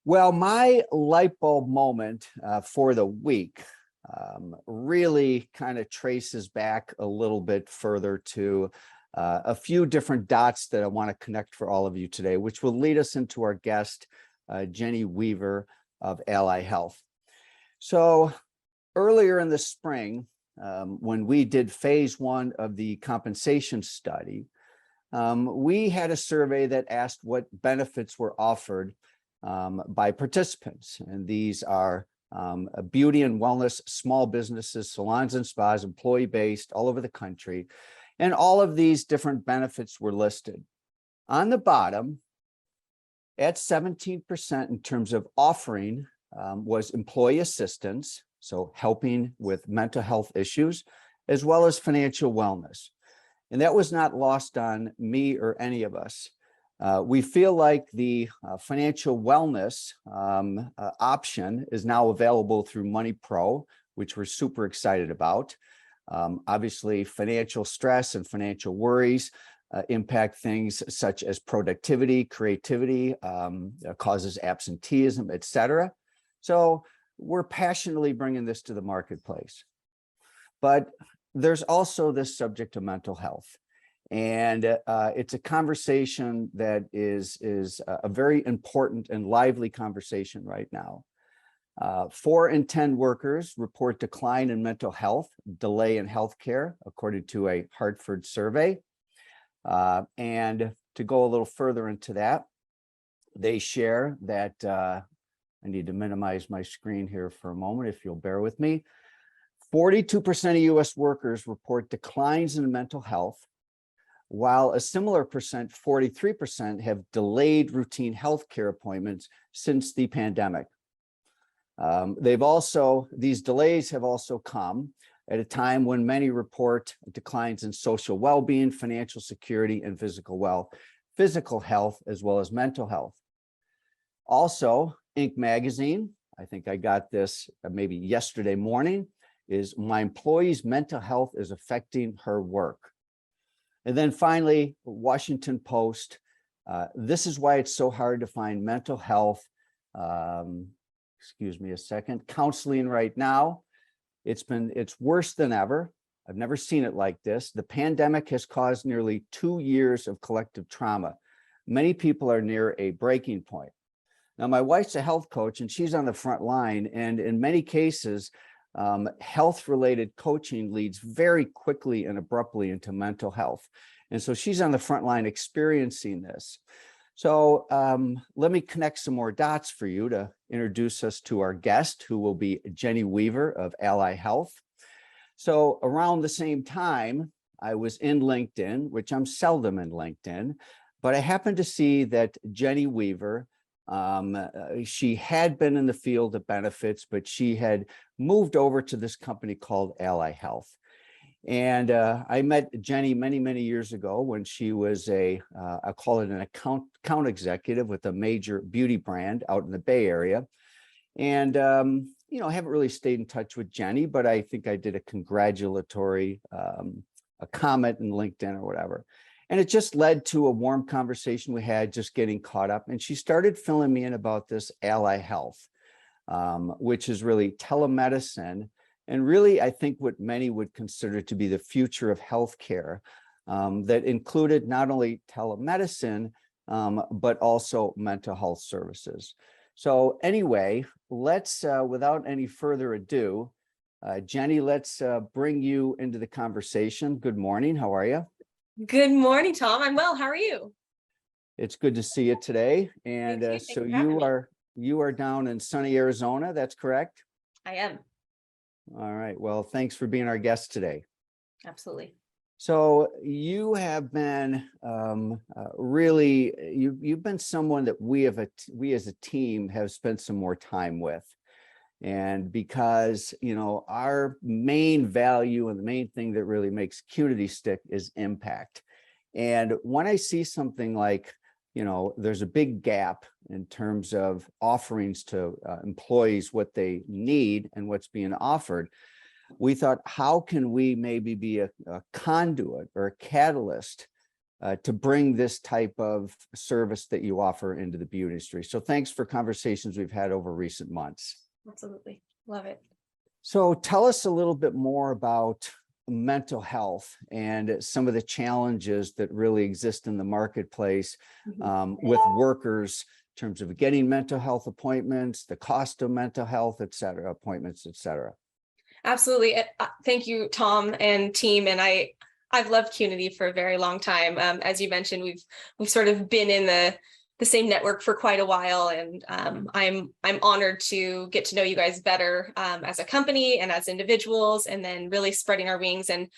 Well, my light bulb moment for the week really kind of traces back a little bit further to a few different dots that I want to connect for all of you today, which will lead us into our guest, Jenny Weaver of AllyHealth. So earlier in the spring, when we did phase 1 of the compensation study, we had a survey that asked what benefits were offered by participants. And these are beauty and wellness, small businesses, salons and spas, employee-based all over the country. And all of these different benefits were listed. On the bottom, at 17% in terms of offering was employee assistance, so helping with mental health issues, as well as financial wellness. And that was not lost on me or any of us. We feel like the financial wellness option is now available through Money Pro, which we're super excited about. Obviously, financial stress and financial worries impact things such as productivity, creativity, causes absenteeism, etc. So we're passionately bringing this to the marketplace. But there's also this subject of mental health. And it's a conversation that is a very important and lively conversation right now. 4 in 10 workers report decline in mental health, delay in healthcare, according to a Hartford survey. And to go a little further into that, they share that, I need to minimize my screen here for a moment, if you'll bear with me. 42% of US workers report declines in mental health, while a similar percent, 43%, have delayed routine healthcare appointments since the pandemic. These delays have also come at a time when many report declines in social well-being, financial security, and physical health, as well as mental health. Also, Inc. magazine, I think I got this maybe yesterday morning, is "My employee's mental health is affecting her work." And then finally, Washington Post, this is why it's so hard to find mental health, excuse me a second, counseling right now. It's worse than ever. I've never seen it like this. The pandemic has caused nearly 2 years of collective trauma. Many people are near a breaking point. Now, my wife's a health coach and she's on the front line. And in many cases, health-related coaching leads very quickly and abruptly into mental health. And so she's on the front line experiencing this. So let me connect some more dots for you to introduce us to our guest, who will be Jenny Weaver of AllyHealth. So around the same time, I was in LinkedIn, which I'm seldom in LinkedIn, but I happened to see that Jenny Weaver, she had been in the field of benefits, but she had moved over to this company called AllyHealth. And I met Jenny many, many years ago when she was I call it an account executive with a major beauty brand out in the Bay Area. And, I haven't really stayed in touch with Jenny, but I think I did a congratulatory a comment in LinkedIn or whatever. And it just led to a warm conversation we had, just getting caught up. And she started filling me in about this AllyHealth, which is really telemedicine. And really, I think what many would consider to be the future of healthcare, that included not only telemedicine, but also mental health services. So anyway, let's, without any further ado, Jenny, let's bring you into the conversation. Good morning. How are you? Good morning, Tom. I'm well. How are you? It's good to see you today. And so you are down in sunny Arizona. That's correct? I am. All right. Well, thanks for being our guest today. Absolutely. So you have been really, you've been someone that we as a team have spent some more time with. And because, our main value and the main thing that really makes Qnity stick is impact. And when I see something like, there's a big gap in terms of offerings to employees, what they need and what's being offered, we thought, how can we maybe be a conduit or a catalyst to bring this type of service that you offer into the beauty industry. So thanks for conversations we've had over recent months. Absolutely. Love it. So tell us a little bit more about mental health and some of the challenges that really exist in the marketplace with workers in terms of getting mental health appointments, the cost of mental health, et cetera, appointments, et cetera. Absolutely. Thank you, Tom and team. And I've loved Qnity for a very long time. As you mentioned, we've sort of been in the same network for quite a while, and I'm honored to get to know you guys better as a company and as individuals, and then really spreading our wings and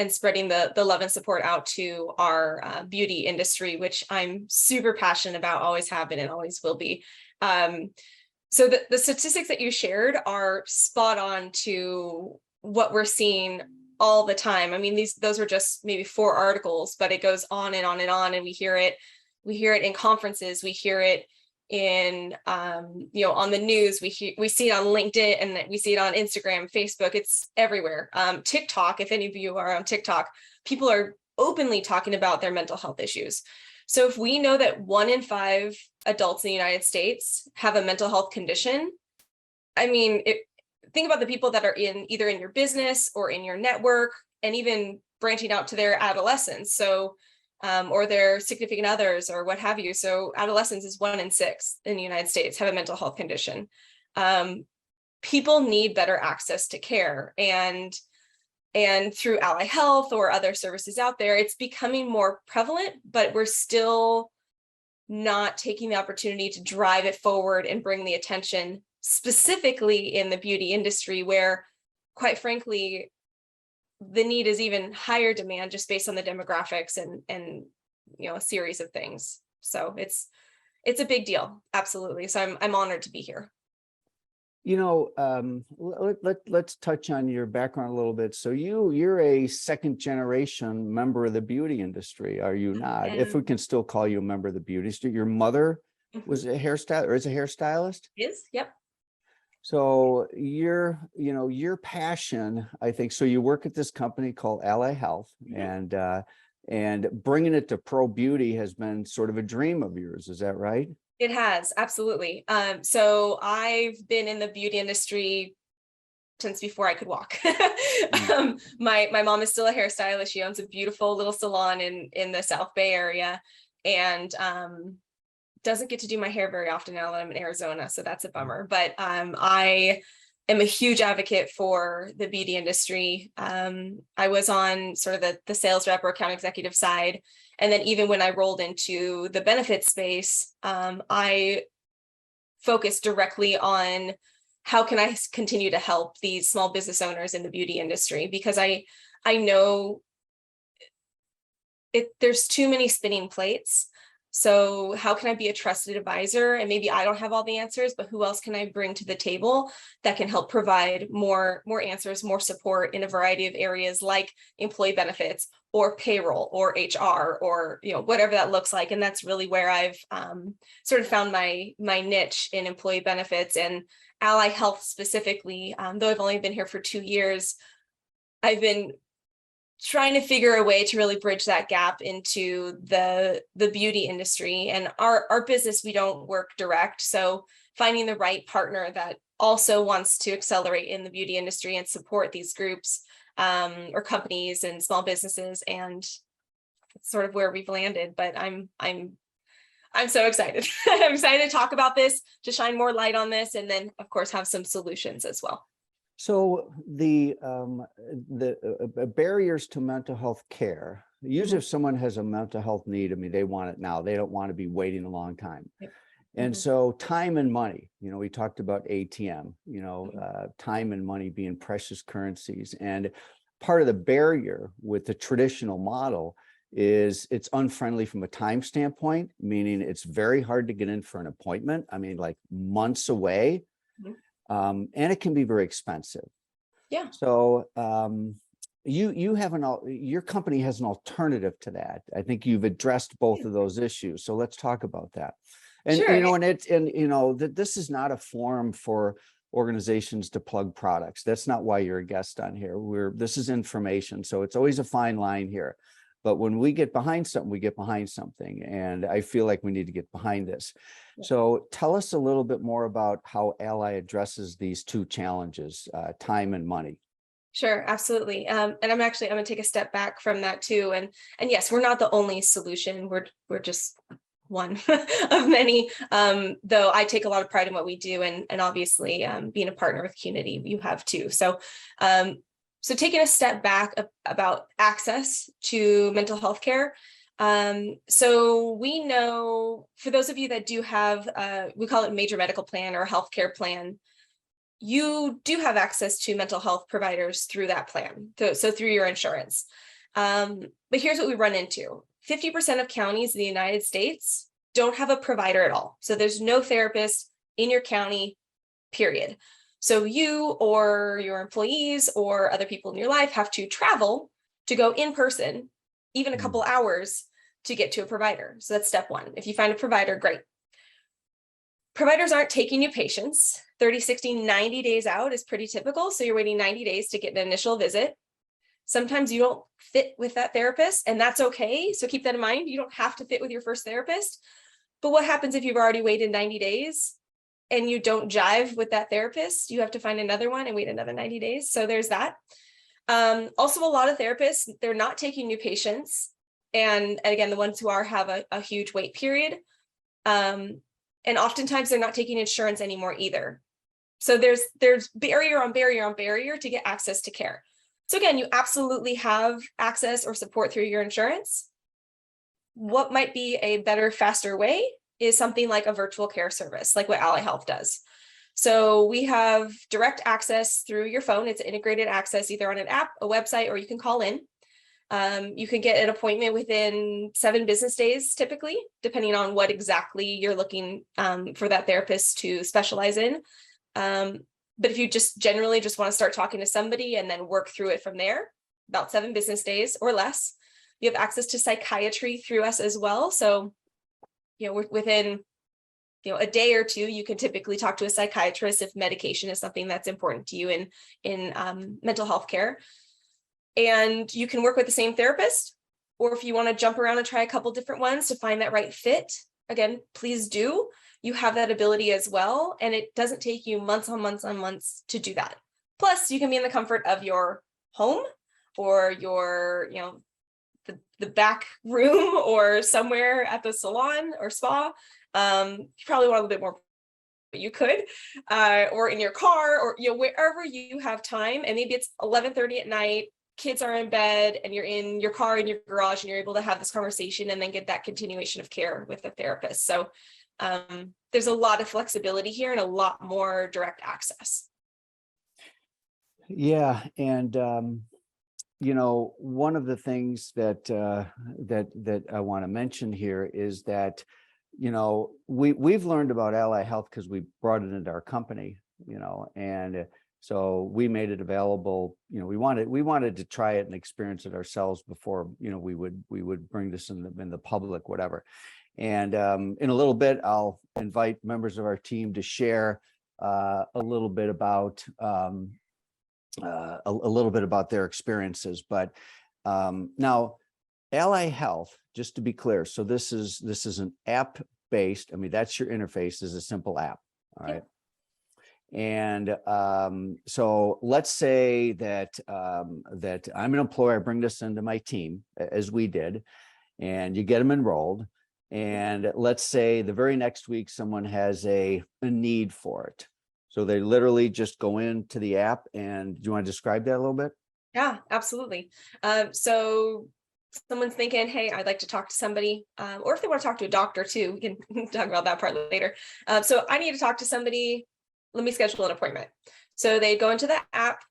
spreading the love and support out to our beauty industry, which I'm super passionate about, always have been and always will be. So the statistics that you shared are spot on to what we're seeing all the time. I mean, those are just maybe 4 articles, but it goes on and on and on, and we hear it in conferences, we hear it in on the news, we see it on LinkedIn, and we see it on Instagram, Facebook, it's everywhere. TikTok, if any of you are on TikTok, people are openly talking about their mental health issues. So if we know that 1 in 5 adults in the United States have a mental health condition, I mean, think about the people that are either in your business or in your network, and even branching out to their adolescents. So or their significant others or what have you. So adolescents is 1 in 6 in the United States have a mental health condition. People need better access to care, and through AllyHealth or other services out there, it's becoming more prevalent, but we're still not taking the opportunity to drive it forward and bring the attention, specifically in the beauty industry, where, quite frankly, the need is even higher demand just based on the demographics and a series of things. So it's a big deal. Absolutely. So I'm honored to be here. Let's touch on your background a little bit. So you're a 2nd generation member of the beauty industry, are you not? If we can still call you a member of the beauty industry. Your mother was a hairstylist, or is a hairstylist? Yep. So your passion, I think, so you work at this company called AllyHealth, and bringing it to pro beauty has been sort of a dream of yours. Is that right? It has, absolutely. So I've been in the beauty industry since before I could walk. My mom is still a hairstylist. She owns a beautiful little salon in the South Bay area, and doesn't get to do my hair very often now that I'm in Arizona, so that's a bummer. But I am a huge advocate for the beauty industry. I was on sort of the sales rep or account executive side, and then even when I rolled into the benefits space, I focused directly on how can I continue to help these small business owners in the beauty industry, because I know there's too many spinning plates. So how can I be a trusted advisor? And maybe I don't have all the answers, but who else can I bring to the table that can help provide more answers, more support in a variety of areas, like employee benefits or payroll or HR or whatever that looks like. And that's really where I've sort of found my niche in employee benefits, and AllyHealth specifically. Though I've only been here for 2 years, I've been trying to figure a way to really bridge that gap into the beauty industry. And our business, we don't work direct. So finding the right partner that also wants to accelerate in the beauty industry and support these groups or companies and small businesses, and it's sort of where we've landed. But I'm so excited. I'm excited to talk about this, to shine more light on this, and then of course have some solutions as well. So the barriers to mental health care, usually if someone has a mental health need, I mean, they want it now. They don't want to be waiting a long time. And so time and money, we talked about ATM, time and money being precious currencies. And part of the barrier with the traditional model is it's unfriendly from a time standpoint, meaning it's very hard to get in for an appointment. I mean, like months away. And it can be very expensive. Yeah. So you have your company has an alternative to that. I think you've addressed both of those issues. So let's talk about that. And sure. This is not a forum for organizations to plug products. That's not why you're a guest on here. This is information. So it's always a fine line here. But when we get behind something, we get behind something. And I feel like we need to get behind this. Yeah. So tell us a little bit more about how Ally addresses these two challenges, time and money. Sure, absolutely. And I'm going to take a step back from that too. And yes, we're not the only solution. We're just one of many. Though I take a lot of pride in what we do, and obviously being a partner with Qnity, you have too. So so taking a step back about access to mental health care. So we know, for those of you that do have, we call it major medical plan or healthcare plan, you do have access to mental health providers through that plan. So through your insurance. But here's what we run into. 50% of counties in the United States don't have a provider at all. So there's no therapist in your county, period. So you or your employees or other people in your life have to travel to go in person, even a couple hours to get to a provider. So that's step one. If you find a provider, great. Providers aren't taking new patients. 30, 60, 90 days out is pretty typical. So you're waiting 90 days to get an initial visit. Sometimes you don't fit with that therapist, and that's okay. So keep that in mind. You don't have to fit with your first therapist. But what happens if you've already waited 90 days and you don't jive with that therapist? You have to find another one and wait another 90 days. So there's that. Also, a lot of therapists, they're not taking new patients. And again, the ones who are have a huge wait period. And oftentimes they're not taking insurance anymore either. So there's barrier on barrier on barrier to get access to care. So again, you absolutely have access or support through your insurance. What might be a better, faster way is something like a virtual care service, like what AllyHealth does. So we have direct access through your phone. It's integrated access either on an app, a website, or you can call in. You can get an appointment within 7 business days, typically, depending on what exactly you're looking for that therapist to specialize in. But if you just generally just want to start talking to somebody and then work through it from there, about 7 business days or less. You have access to psychiatry through us as well. So, within, a day or two, you can typically talk to a psychiatrist if medication is something that's important to you in mental health care. And you can work with the same therapist, or if you want to jump around and try a couple different ones to find that right fit, again, please do. You have that ability as well. And it doesn't take you months on months on months to do that. Plus, you can be in the comfort of your home or your, the back room or somewhere at the salon or spa. You probably want a little bit more, but you could, or in your car or, wherever you have time. And maybe it's 11:30 at night, kids are in bed and you're in your car in your garage and you're able to have this conversation and then get that continuation of care with the therapist. So there's a lot of flexibility here and a lot more direct access. Yeah. And, one of the things that I want to mention here is that, we've learned about AllyHealth because we brought it into our company, and so we made it available. We wanted to try it and experience it ourselves before, we would bring this in the public, whatever. And in a little bit, I'll invite members of our team to share a little bit about their experiences. But now, AllyHealth, just to be clear, so this is an app based. I mean, that's your interface, is a simple app. All right. And so let's say that that I'm an employer, I bring this into my team, as we did, and you get them enrolled. And let's say the very next week, someone has a need for it. So they literally just go into the app. And do you want to describe that a little bit? Yeah, absolutely. So someone's thinking, hey, I'd like to talk to somebody, or if they want to talk to a doctor too, we can talk about that part later. So I need to talk to somebody. Let me schedule an appointment. So they go into the app.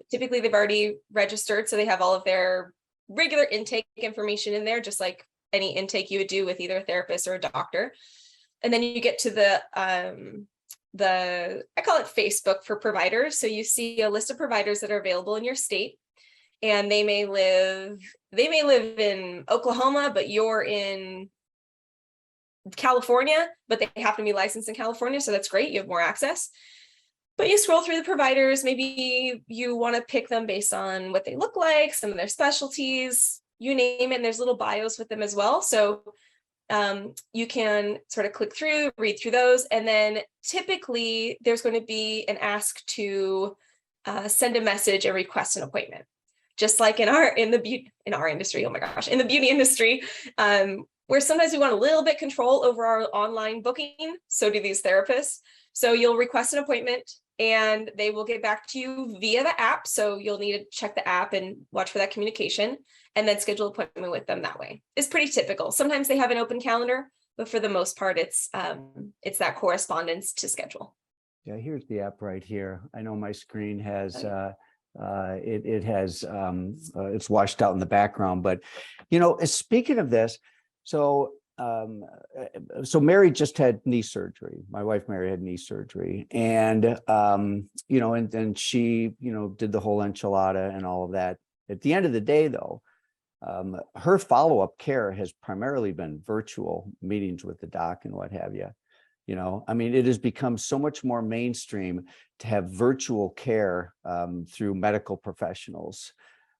Typically, they've already registered, so they have all of their regular intake information in there, just like any intake you would do with either a therapist or a doctor. And then you get to the I call it Facebook for providers. So you see a list of providers that are available in your state, and they may live in Oklahoma, but you're in California, but they happen to be licensed in California. So that's great. You have more access. But you scroll through the providers. Maybe you want to pick them based on what they look like, some of their specialties. you name it, and there's little bios with them as well. So you can sort of click through, read through those, and then typically there's going to be an ask to send a message and request an appointment. Just like in our industry, oh my gosh, in the beauty industry, where sometimes we want a little bit control over our online booking. So do these therapists. So you'll request an appointment and they will get back to you via the app. So you'll need to check the app and watch for that communication, and then schedule an appointment with them that way. It's pretty typical. Sometimes they have an open calendar, but for the most part, it's that correspondence to schedule. Yeah, here's the app right here. I know my screen has it's washed out in the background, but speaking of this, so Mary just had knee surgery. My wife Mary had knee surgery, and and she did the whole enchilada and all of that. At the end of the day, though, her follow-up care has primarily been virtual meetings with the doc and what have you. It has become so much more mainstream to have virtual care through medical professionals.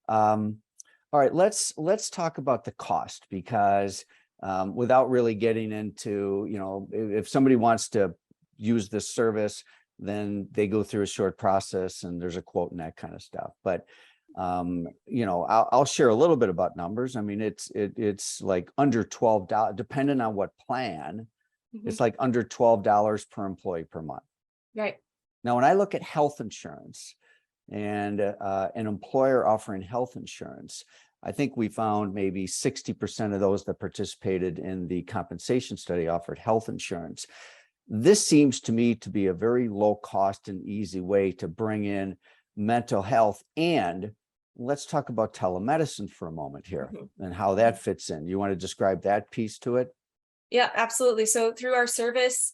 All right, let's talk about the cost, because without really getting into, if somebody wants to use this service, then they go through a short process and there's a quote and that kind of stuff. But I'll share a little bit about numbers. It's like under $12, depending on what plan. It's like under $12 per employee per month. Right. Now, when I look at health insurance and an employer offering health insurance, I think we found maybe 60% of those that participated in the compensation study offered health insurance. This seems to me to be a very low cost and easy way to bring in mental health. And let's talk about telemedicine for a moment here and how that fits in. You want to describe that piece to it? Yeah, absolutely. So through our service,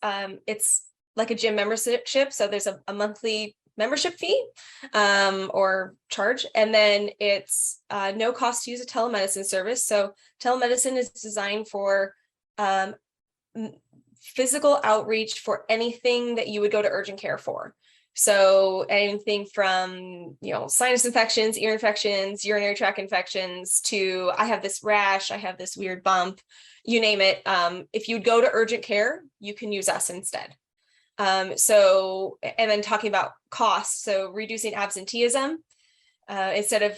it's like a gym membership. So there's a monthly membership fee or charge, and then it's no cost to use a telemedicine service. So telemedicine is designed for physical outreach for anything that you would go to urgent care for. So anything from, sinus infections, ear infections, urinary tract infections, to I have this rash, I have this weird bump, you name it. If you'd go to urgent care, you can use us instead. And then talking about costs, so reducing absenteeism, instead of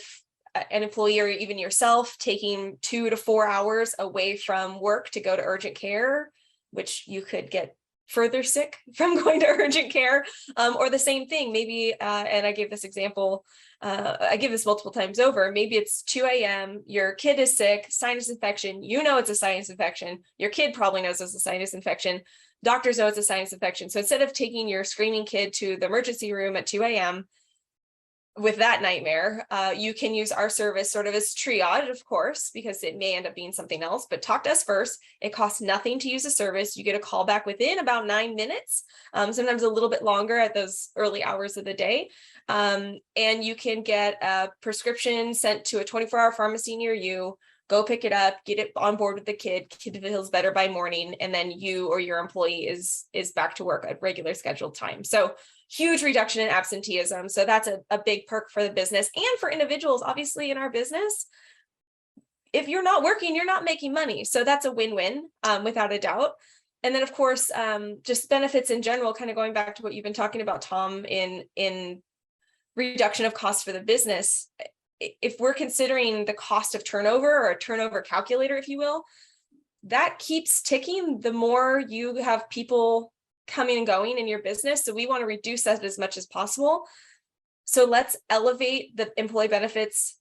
an employee or even yourself taking 2 to 4 hours away from work to go to urgent care, which you could get further sick from going to urgent care, or the same thing, maybe, and I gave this example, I give this multiple times over, maybe it's 2 a.m., your kid is sick, sinus infection, it's a sinus infection, your kid probably knows it's a sinus infection, doctors know it's a sinus infection. So instead of taking your screaming kid to the emergency room at 2 a.m. with that nightmare, you can use our service sort of as triage, of course, because it may end up being something else, but talk to us first. It costs nothing to use the service. You get a call back within about 9 minutes, sometimes a little bit longer at those early hours of the day. And you can get a prescription sent to a 24-hour pharmacy near you, go pick it up, get it on board with the kid feels better by morning, and then you or your employee is back to work at regular scheduled time. So huge reduction in absenteeism. So that's a big perk for the business and for individuals. Obviously, in our business, if you're not working, you're not making money. So that's a win-win, without a doubt. And then, of course, just benefits in general, kind of going back to what you've been talking about, Tom, in reduction of costs for the business. If we're considering the cost of turnover, or a turnover calculator, if you will, that keeps ticking the more you have people coming and going in your business. So we want to reduce that as much as possible. So let's elevate the employee benefits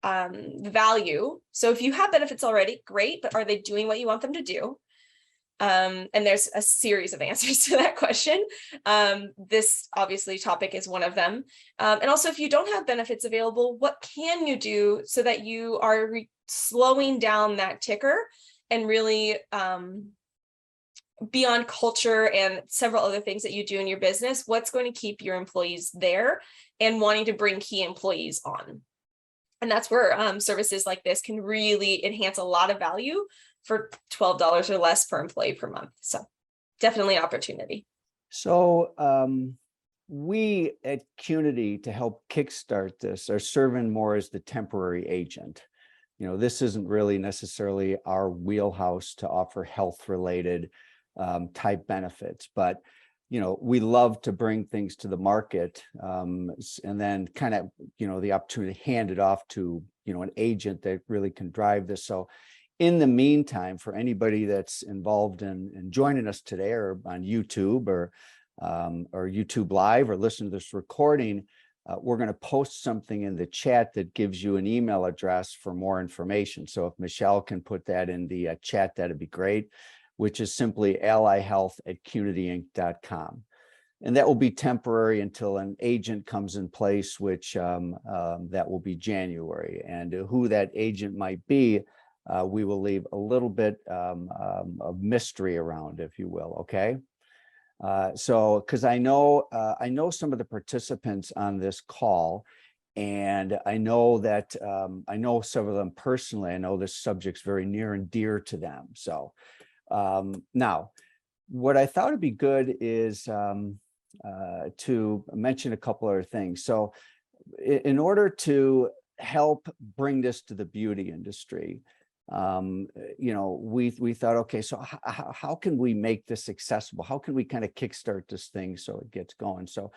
value. So if you have benefits already, great, but are they doing what you want them to do? And there's a series of answers to that question. This obviously topic is one of them. And also, if you don't have benefits available, what can you do so that you are slowing down that ticker and really beyond culture and several other things that you do in your business, what's going to keep your employees there and wanting to bring key employees on? And that's where services like this can really enhance a lot of value for $12 or less per employee per month. So definitely opportunity. So we at Qnity, to help kickstart this, are serving more as the temporary agent. this isn't really necessarily our wheelhouse to offer health related type benefits, but we love to bring things to the market, and then kind of, the opportunity to hand it off to, an agent that really can drive this. So in the meantime, for anybody that's involved in joining us today or on YouTube or YouTube Live or listen to this recording, we're going to post something in the chat that gives you an email address for more information. So if Michelle can put that in the chat, that'd be great, which is simply AllyHealth@QnityInc.com. And that will be temporary until an agent comes in place, which that will be January. And who that agent might be, we will leave a little bit of mystery around, if you will. Okay. So, because I know some of the participants on this call, and I know that I know some of them personally. I know this subject's very near and dear to them. So now, what I thought would be good is to mention a couple other things. So in order to help bring this to the beauty industry, we thought, okay, so how can we make this accessible? How can we kind of kickstart this thing so it gets going? So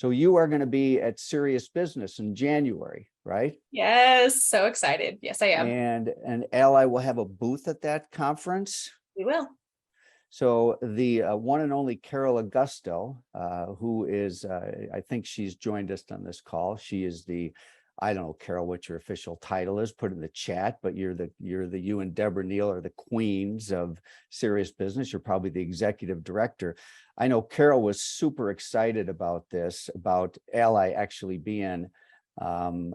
you are going to be at Serious Business in January, right? Yes, so excited. Yes, I am. And Ally will have a booth at that conference. We will. So the one and only Carol Augusto, who is, I think she's joined us on this call. She is I don't know, Carol, what your official title is, put it in the chat, but you and Deborah Neal are the queens of Serious Business. You're probably the executive director. I know Carol was super excited about this, about Ally actually being, an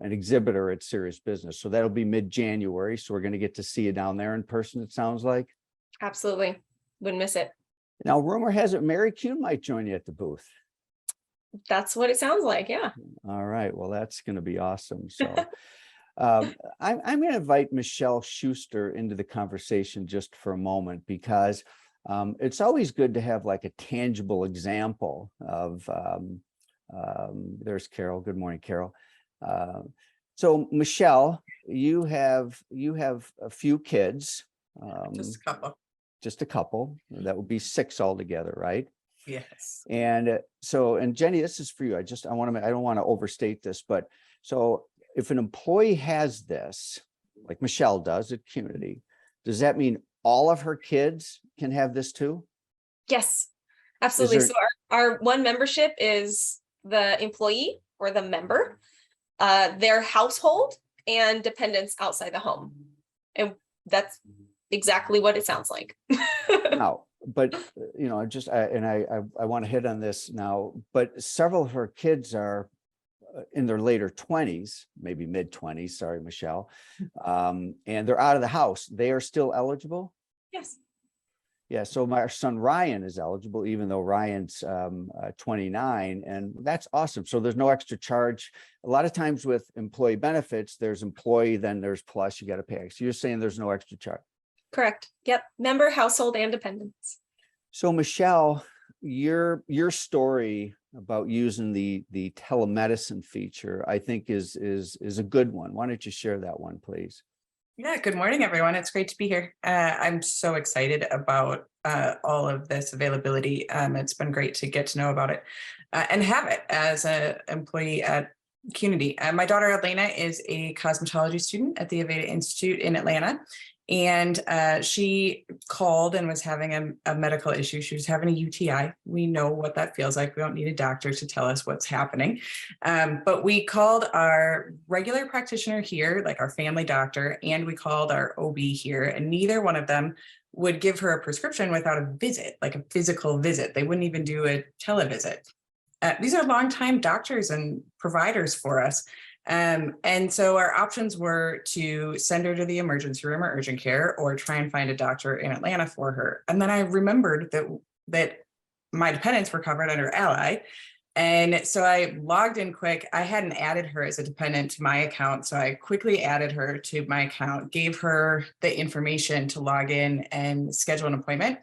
exhibitor at Serious Business. So that'll be mid-January. So we're going to get to see you down there in person, it sounds like. Absolutely. Wouldn't miss it. Now, rumor has it Mary Kuhn might join you at the booth. That's what it sounds like. Yeah. All right. Well, that's going to be awesome. So I'm going to invite Michelle Schuster into the conversation just for a moment, because it's always good to have like a tangible example of, there's Carol. Good morning, Carol. So Michelle, you have a few kids. Just a couple. That would be 6 altogether, right? Yes. And Jenny, this is for you. I don't want to overstate this, but so if an employee has this, like Michelle does at Qnity, does that mean all of her kids can have this too? Yes, absolutely. So our one membership is the employee or the member, their household and dependents outside the home. And that's exactly what it sounds like. No, but I want to hit on this now, but several of her kids are in their later 20s, maybe mid-20s, sorry, Michelle, and they're out of the house. They are still eligible? Yes. Yeah, so my son Ryan is eligible, even though Ryan's 29, and that's awesome. So there's no extra charge. A lot of times with employee benefits, there's employee, then there's plus, you got to pay. So you're saying there's no extra charge? Correct. Yep. Member, household, and dependents. So Michelle, your story about using the telemedicine feature, I think is a good one. Why don't you share that one, please? Yeah, good morning, everyone. It's great to be here. I'm so excited about all of this availability. It's been great to get to know about it and have it as an employee at Qnity. My daughter Elena is a cosmetology student at the Aveda Institute in Atlanta. And she called and was having a medical issue. She was having a UTI. We know what that feels like. We don't need a doctor to tell us what's happening. But we called our regular practitioner here, like our family doctor, and we called our OB here, and neither one of them would give her a prescription without a visit, like a physical visit. They wouldn't even do a televisit. These are longtime doctors and providers for us. And so our options were to send her to the emergency room or urgent care, or try and find a doctor in Atlanta for her. And then I remembered that my dependents were covered under Ally. And so I logged in quick. I hadn't added her as a dependent to my account. So I quickly added her to my account, gave her the information to log in and schedule an appointment.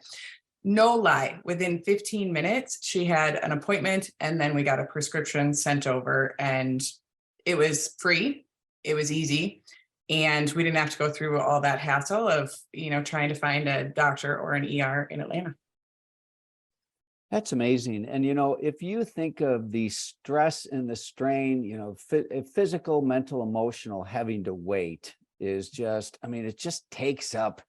No lie, within 15 minutes, she had an appointment, and then we got a prescription sent over, and it was free. It was easy. And we didn't have to go through all that hassle of, trying to find a doctor or an ER in Atlanta. That's amazing. And, if you think of the stress and the strain, physical, mental, emotional, having to wait is just, it just takes up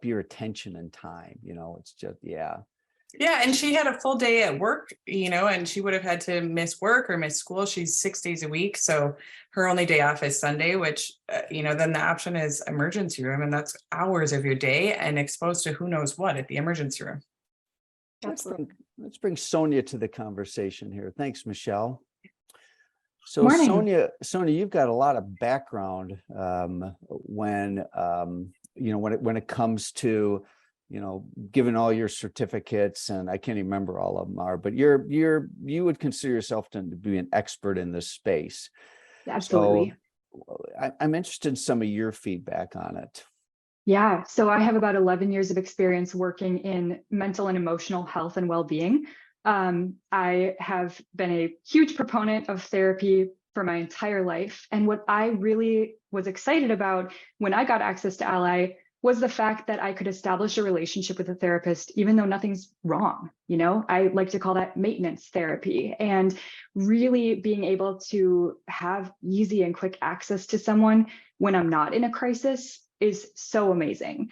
your attention and time, it's just, yeah. Yeah, and she had a full day at work, and she would have had to miss work or miss school. She's 6 days a week. So her only day off is Sunday, which, then the option is emergency room. And that's hours of your day and exposed to who knows what at the emergency room. Let's bring Sonia to the conversation here. Thanks, Michelle. So Morning. Sonia, you've got a lot of background when it comes to given all your certificates, and I can't even remember all of them are, but you would consider yourself to be an expert in this space. Absolutely. So I'm interested in some of your feedback on it. Yeah. So I have about 11 years of experience working in mental and emotional health and well-being. I have been a huge proponent of therapy for my entire life. And what I really was excited about when I got access to Ally was the fact that I could establish a relationship with a therapist, even though nothing's wrong. I like to call that maintenance therapy, and really being able to have easy and quick access to someone when I'm not in a crisis is so amazing.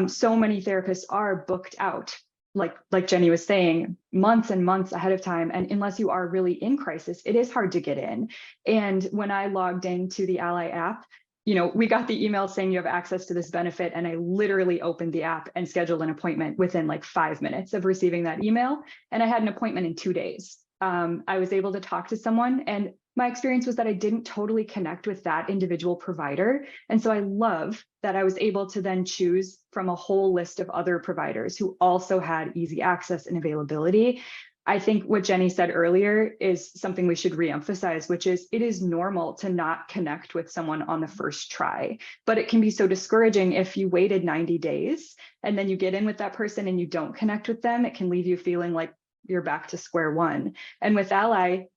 So many therapists are booked out, like Jenny was saying, months and months ahead of time. And unless you are really in crisis, it is hard to get in. And when I logged into the Ally app, we got the email saying you have access to this benefit. And I literally opened the app and scheduled an appointment within like 5 minutes of receiving that email. And I had an appointment in 2 days. I was able to talk to someone, and my experience was that I didn't totally connect with that individual provider. And so I love that I was able to then choose from a whole list of other providers who also had easy access and availability. I think what Jenny said earlier is something we should reemphasize, which is it is normal to not connect with someone on the first try, but it can be so discouraging if you waited 90 days and then you get in with that person and you don't connect with them. It can leave you feeling like you're back to square one. And with Ally,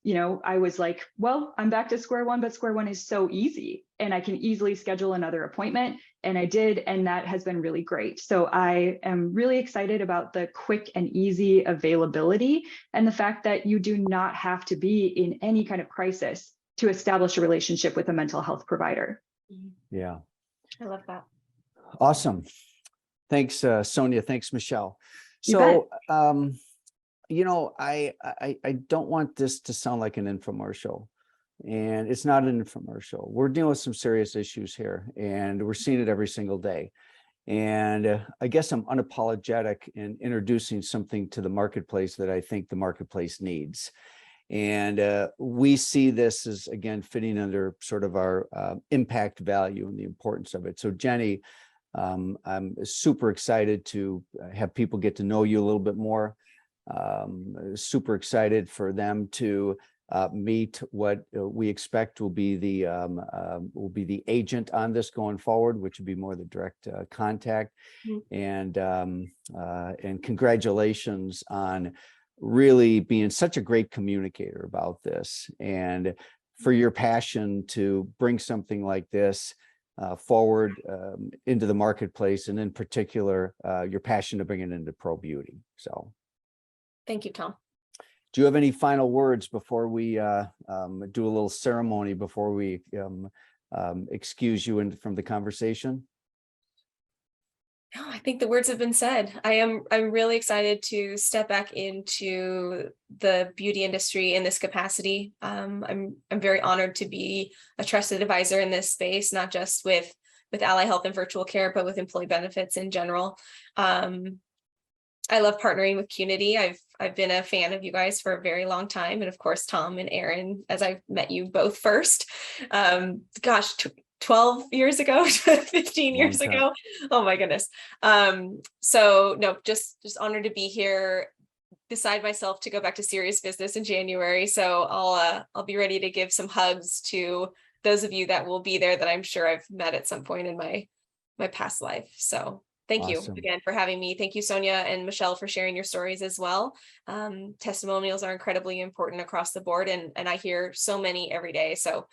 I was like, well, I'm back to square one, but square one is so easy and I can easily schedule another appointment. And I did, and that has been really great. So I am really excited about the quick and easy availability and the fact that you do not have to be in any kind of crisis to establish a relationship with a mental health provider. Yeah. I love that. Awesome. Thanks, Sonia. Thanks, Michelle. You So, I don't want this to sound like an infomercial, and it's not an infomercial. We're dealing with some serious issues here, and we're seeing it every single day. And I guess I'm unapologetic in introducing something to the marketplace that I think the marketplace needs. And we see this as, again, fitting under sort of our impact value and the importance of it. So Jenny, I'm super excited to have people get to know you a little bit more. Super excited for them to meet what we expect will be the agent on this going forward, which would be more the direct contact. And congratulations on really being such a great communicator about this, and for your passion to bring something like this forward into the marketplace, and in particular your passion to bring it into pro beauty. So Thank you, Tom. do you have any final words before we do a little ceremony before we excuse you from the conversation? No, I think the words have been said. I'm really excited to step back into the beauty industry in this capacity. I'm very honored to be a trusted advisor in this space, not just with AllyHealth and virtual care, but with employee benefits in general. I love partnering with Qnity. I've been a fan of you guys for a very long time. And of course, Tom and Aaron, as I met you both first, 12 years ago, 15 years ago. Oh my goodness. So no, just honored to be here, decide myself to go back to serious business in January. So I'll be ready to give some hugs to those of you that will be there that I'm sure I've met at some point in my past life. So thank you again for having me. Thank you, Sonia and Michelle, for sharing your stories as well. Testimonials are incredibly important across the board, and I hear so many every day. So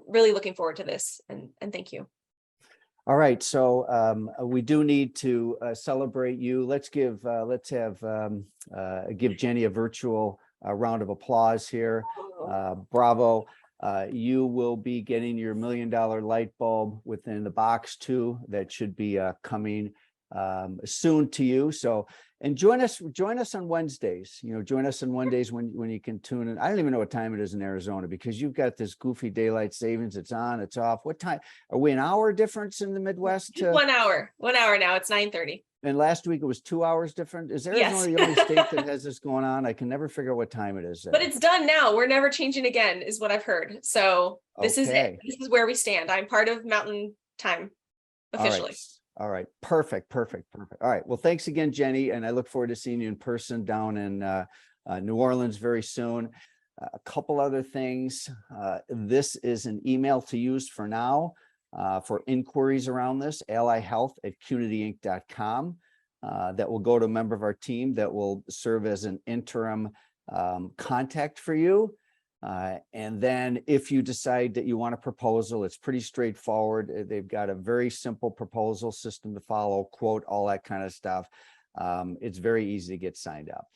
really looking forward to this, and thank you. All right, so we do need to celebrate you. Let's give give Jenny a virtual round of applause here. Bravo. You will be getting your $1 million light bulb within the box too. That should be coming soon to you. So, and join us on Wednesdays. Join us on Wednesdays when you can tune in. I don't even know what time it is in Arizona, because you've got this goofy daylight savings. It's on, it's off. What time are we? An hour difference in the Midwest? 1 hour. 1 hour now. It's 9:30. And last week it was 2 hours different. Is Arizona Yes. the only state that has this going on? I can never figure out what time it is there. But it's done now. We're never changing again, is what I've heard. So this is it. Okay. This is where we stand. I'm part of Mountain Time officially. All right. Perfect. All right. Well, thanks again, Jenny. And I look forward to seeing you in person down in New Orleans very soon. A couple other things. This is an email to use for now for inquiries around this, AllyHealth@QnityInc.com. That will go to a member of our team that will serve as an interim contact for you. And then if you decide that you want a proposal, it's pretty straightforward. They've got a very simple proposal system to follow, quote, all that kind of stuff. It's very easy to get signed up.